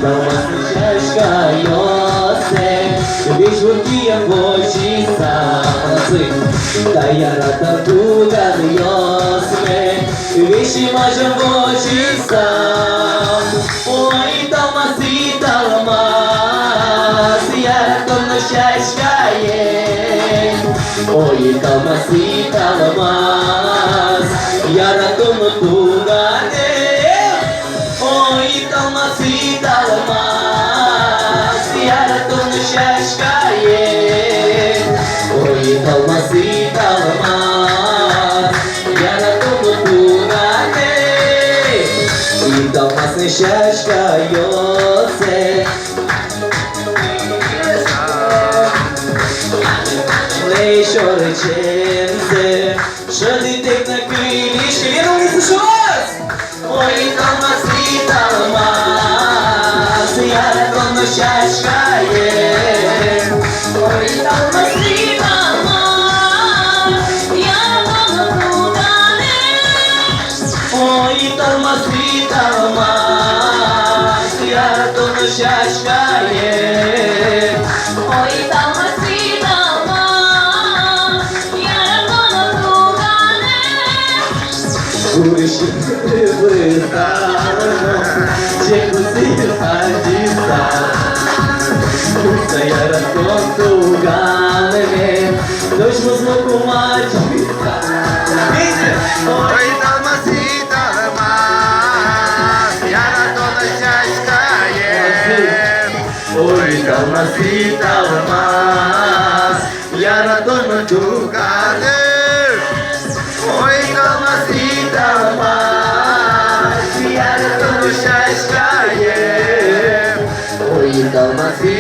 kalmasın şaşkayose Вишвурки очі самси Та ярата туган йосме Виші мажем очі сам Ой, талмаси талмас Яратом на шашкає Ой, талмаси талмас Яратом тугане Ой, талмаси талмас Яратом на şaşkayı Oy kalması kalmaz Yaratımı kurane Oy kalması şaşkayose Лейшор чензе Шади тек на крилишке Верно не слышалось? Ой kalması kalmaz Yaratım на şaşkayı Ой, талмаси талмас, яратом тугане Ой, талмаси талмас, яратом şaşkayı Ой, талмаси талмас, яратом тугане Kurşun vırtano, çekusi hacisa Sa yaratım tuğaneme Doşmuzmu kumaç Ой, талмаси талмас, яратом şaşkayı Oy kalması talmaz Yaratım tuğaneme Ой, талмаси talmaz Yaratım şaşkayı Oy kalması